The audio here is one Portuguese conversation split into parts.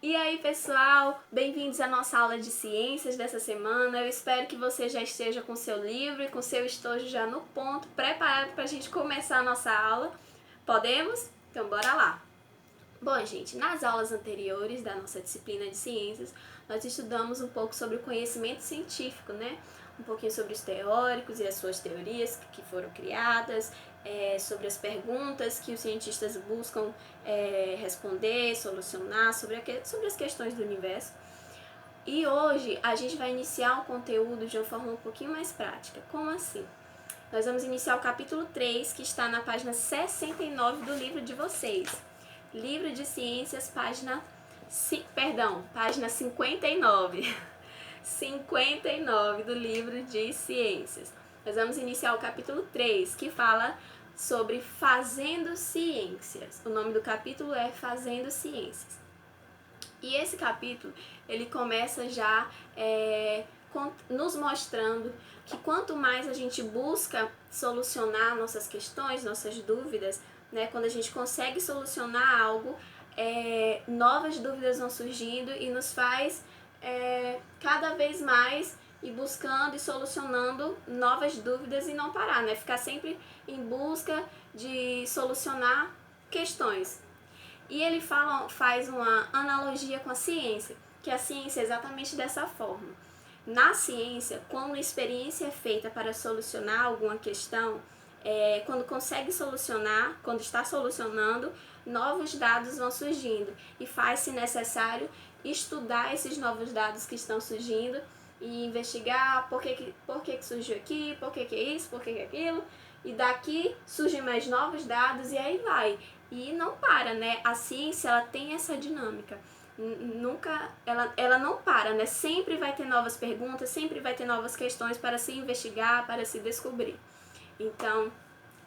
E aí, pessoal, bem-vindos à nossa aula de ciências dessa semana. Eu espero que você já esteja com seu livro e com seu estojo já no ponto, preparado para a gente começar a nossa aula. Podemos? Então, bora lá! Bom, gente, nas aulas anteriores da nossa disciplina de ciências, nós estudamos um pouco sobre o conhecimento científico, né? Um pouquinho sobre os teóricos e as suas teorias que foram criadas, sobre as perguntas que os cientistas buscam responder, solucionar, sobre as questões do universo. E hoje a gente vai iniciar o conteúdo de uma forma um pouquinho mais prática. Como assim? Nós vamos iniciar o capítulo 3, que está na página 69 do livro de vocês. Livro de Ciências, página 59. 59 do livro de Ciências. Nós vamos iniciar o capítulo 3, que fala sobre Fazendo Ciências. O nome do capítulo é Fazendo Ciências. E esse capítulo, ele começa já nos mostrando que quanto mais a gente busca solucionar nossas questões, nossas dúvidas, né, quando a gente consegue solucionar algo, novas dúvidas vão surgindo e nos faz cada vez mais ir buscando e solucionando novas dúvidas e não parar, né? Ficar sempre em busca de solucionar questões. E ele faz uma analogia com a ciência, que a ciência é exatamente dessa forma. Na ciência, quando a experiência é feita para solucionar alguma questão, quando consegue solucionar, quando está solucionando, novos dados vão surgindo e faz-se necessário estudar esses novos dados que estão surgindo e investigar por que surgiu aqui, por que é isso, por que é aquilo, e daqui surgem mais novos dados e aí vai. E não para, né? A ciência, ela tem essa dinâmica. Ela não para, né? Sempre vai ter novas perguntas, sempre vai ter novas questões para se investigar, para se descobrir. Então,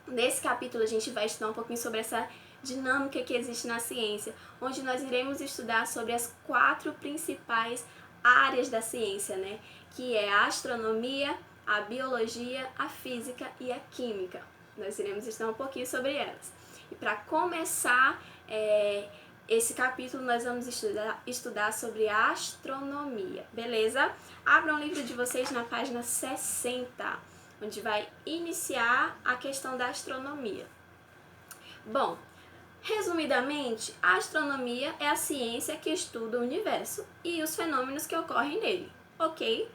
nesse capítulo a gente vai estudar um pouquinho sobre essa dinâmica que existe na ciência, onde nós iremos estudar sobre as 4 principais áreas da ciência, né? Que é a astronomia, a biologia, a física e a química. Nós iremos estudar um pouquinho sobre elas. E para começar esse capítulo, nós vamos estudar sobre a astronomia, beleza? Abram o livro de vocês na página 60, onde vai iniciar a questão da astronomia. Bom, resumidamente, a astronomia é a ciência que estuda o universo e os fenômenos que ocorrem nele, ok?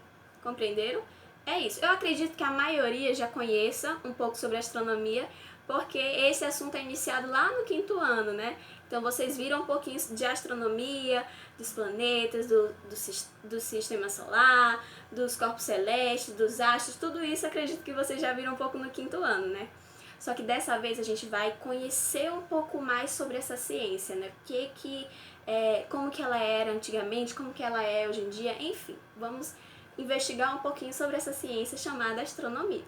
Compreenderam? É isso. Eu acredito que a maioria já conheça um pouco sobre astronomia, porque esse assunto é iniciado lá no 5º ano, né? Então vocês viram um pouquinho de astronomia, dos planetas, do sistema solar, dos corpos celestes, dos astros, tudo isso acredito que vocês já viram um pouco no 5º ano, né? Só que dessa vez a gente vai conhecer um pouco mais sobre essa ciência, né? Como que ela era antigamente, como que ela é hoje em dia, enfim. Vamos investigar um pouquinho sobre essa ciência chamada astronomia.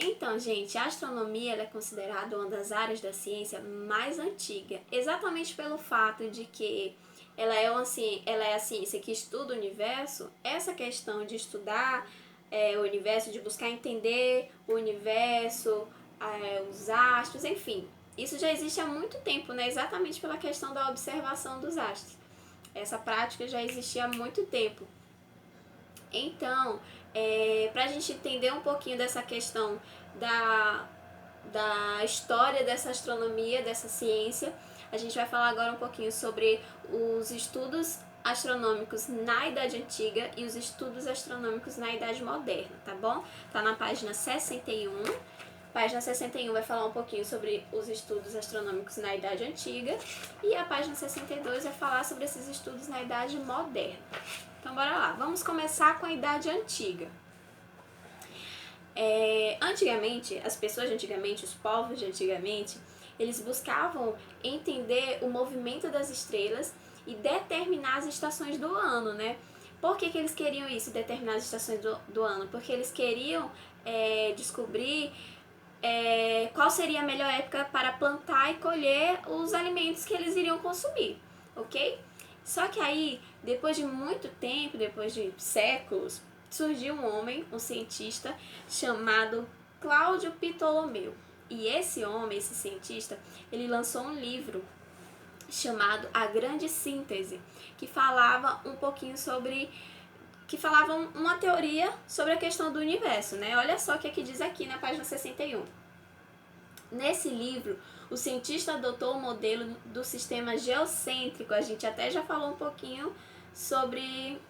Então, gente, a astronomia ela é considerada uma das áreas da ciência mais antiga, exatamente pelo fato de que ela é a ciência que estuda o universo. Essa questão de estudar o universo, de buscar entender o universo, os astros, enfim, isso já existe há muito tempo, né? Exatamente pela questão da observação dos astros. Essa prática já existia há muito tempo. Então, para a gente entender um pouquinho dessa questão da história dessa astronomia, dessa ciência, a gente vai falar agora um pouquinho sobre os estudos astronômicos na Idade Antiga e os estudos astronômicos na Idade Moderna, tá bom? Tá na página 61. Página 61 vai falar um pouquinho sobre os estudos astronômicos na Idade Antiga e a página 62 vai falar sobre esses estudos na Idade Moderna. Então, bora lá. Vamos começar com a Idade Antiga. Antigamente, as pessoas de antigamente, os povos de antigamente, eles buscavam entender o movimento das estrelas e determinar as estações do ano, né? Por que eles queriam isso, determinar as estações do ano? Porque eles queriam descobrir qual seria a melhor época para plantar e colher os alimentos que eles iriam consumir, ok? Só que aí, depois de muito tempo, depois de séculos, surgiu um homem, um cientista, chamado Cláudio Ptolomeu. E esse homem, esse cientista, ele lançou um livro chamado A Grande Síntese, que falava um pouquinho sobre, que falava uma teoria sobre a questão do universo, né? Olha só o que aqui diz aqui na página 61. Nesse livro, o cientista adotou o modelo do sistema geocêntrico. A gente até já falou um pouquinho sobre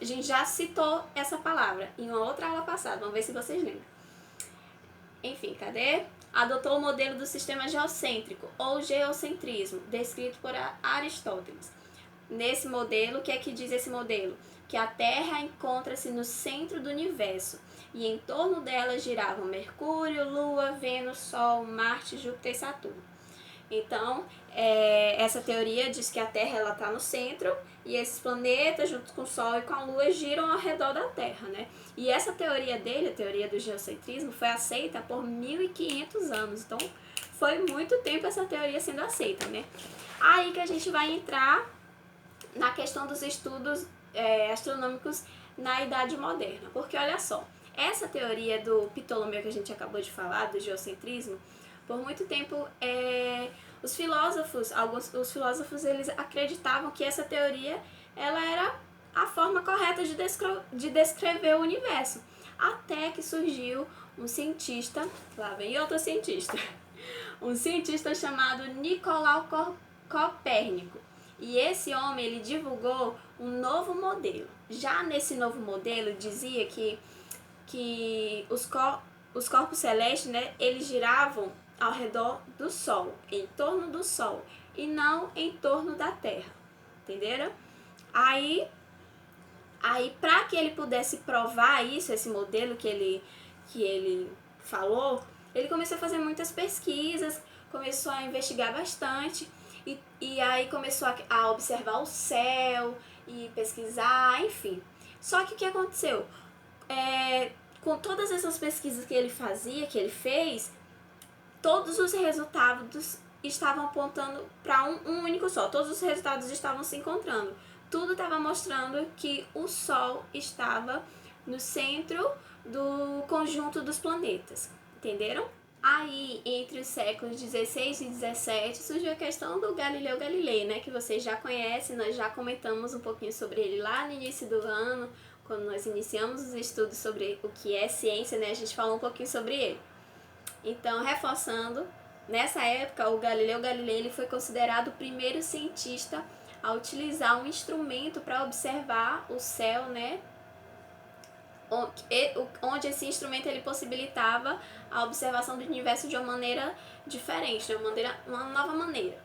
a gente já citou essa palavra em uma outra aula passada, vamos ver se vocês lembram. Enfim, cadê? Adotou o modelo do sistema geocêntrico, ou geocentrismo, descrito por Aristóteles. Nesse modelo, o que é que diz esse modelo? Que a Terra encontra-se no centro do universo, e em torno dela giravam Mercúrio, Lua, Vênus, Sol, Marte, Júpiter e Saturno. Então, essa teoria diz que a Terra está no centro e esses planetas, junto com o Sol e com a Lua, giram ao redor da Terra, né? E essa teoria dele, a teoria do geocentrismo, foi aceita por 1.500 anos. Então, foi muito tempo essa teoria sendo aceita, né? Aí que a gente vai entrar na questão dos estudos astronômicos na Idade Moderna. Porque, olha só, essa teoria do Ptolomeu que a gente acabou de falar, do geocentrismo, por muito tempo, os filósofos eles acreditavam que essa teoria ela era a forma correta de descrever o universo. Até que surgiu um cientista, lá vem outro cientista, um cientista chamado Nicolau Copérnico. E esse homem ele divulgou um novo modelo. Já nesse novo modelo dizia que os corpos celestes, né, eles giravam ao redor do Sol, em torno do Sol, e não em torno da Terra, entenderam? Aí para que ele pudesse provar isso, esse modelo que ele falou, ele começou a fazer muitas pesquisas, começou a investigar bastante, e aí começou a observar o céu, e pesquisar, enfim. Só que o que aconteceu? Com todas essas pesquisas que ele fazia, que ele fez, todos os resultados estavam apontando para um único só. Todos os resultados estavam se encontrando. Tudo estava mostrando que o Sol estava no centro do conjunto dos planetas. Entenderam? Aí, entre os séculos 16 e 17, surgiu a questão do Galileu Galilei, né? Que vocês já conhecem, nós já comentamos um pouquinho sobre ele lá no início do ano, quando nós iniciamos os estudos sobre o que é ciência, né? A gente falou um pouquinho sobre ele. Então, reforçando, nessa época, o Galileu Galilei ele foi considerado o primeiro cientista a utilizar um instrumento para observar o céu, né? Onde esse instrumento ele possibilitava a observação do universo de uma maneira diferente, de uma nova maneira.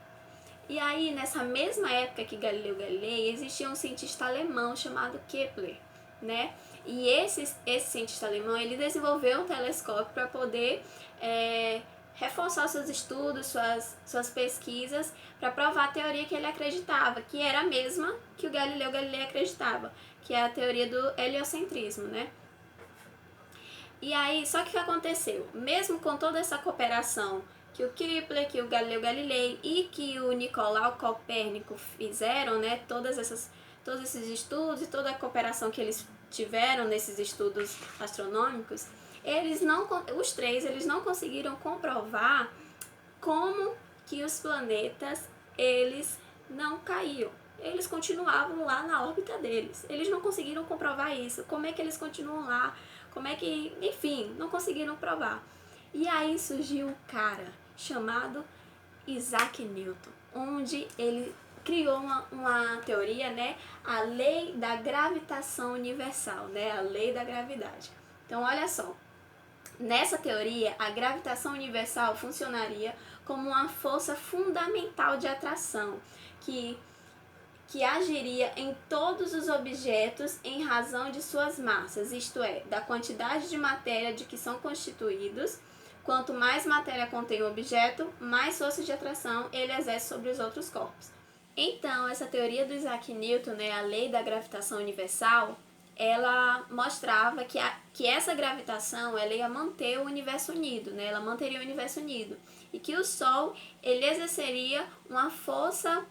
E aí, nessa mesma época que Galileu Galilei, existia um cientista alemão chamado Kepler, né? E esse cientista alemão, ele desenvolveu um telescópio para poder reforçar seus estudos, suas pesquisas, para provar a teoria que ele acreditava, que era a mesma que o Galileu Galilei acreditava, que é a teoria do heliocentrismo, né? E aí, só que o que aconteceu? Mesmo com toda essa cooperação que o Kepler, que o Galileu Galilei e que o Nicolau Copérnico fizeram, né? Todos esses estudos e toda a cooperação que eles tiveram nesses estudos astronômicos, os três não conseguiram comprovar como que os planetas eles não caíam. Eles continuavam lá na órbita deles. Eles não conseguiram comprovar isso. Como é que eles continuam lá? Como é que... Enfim, não conseguiram provar. E aí surgiu um cara chamado Isaac Newton, onde ele criou uma teoria, né? A lei da gravitação universal, né? A lei da gravidade. Então, olha só. Nessa teoria, a gravitação universal funcionaria como uma força fundamental de atração, que agiria em todos os objetos em razão de suas massas, isto é, da quantidade de matéria de que são constituídos. Quanto mais matéria contém o objeto, mais força de atração ele exerce sobre os outros corpos. Então, essa teoria do Isaac Newton, né, a lei da gravitação universal, ela mostrava que essa gravitação ela ia manter o universo unido, né? Ela manteria o universo unido. E que o Sol ele exerceria uma força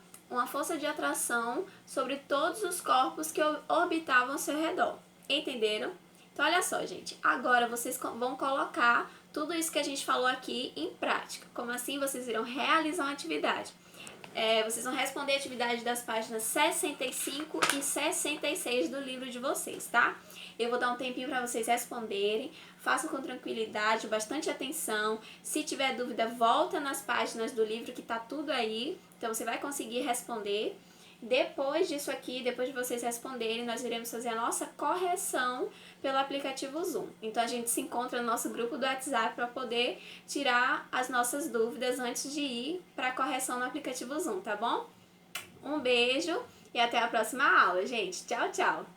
de atração sobre todos os corpos que orbitavam ao seu redor. Entenderam? Então, olha só, gente. Agora vocês vão colocar tudo isso que a gente falou aqui em prática. Como assim vocês irão realizar uma atividade? Vocês vão responder a atividade das páginas 65 e 66 do livro de vocês, tá? Eu vou dar um tempinho para vocês responderem. Façam com tranquilidade, bastante atenção. Se tiver dúvida, volta nas páginas do livro que tá tudo aí. Então você vai conseguir responder. Depois disso aqui, depois de vocês responderem, nós iremos fazer a nossa correção pelo aplicativo Zoom. Então a gente se encontra no nosso grupo do WhatsApp para poder tirar as nossas dúvidas antes de ir para a correção no aplicativo Zoom, tá bom? Um beijo e até a próxima aula, gente. Tchau, tchau!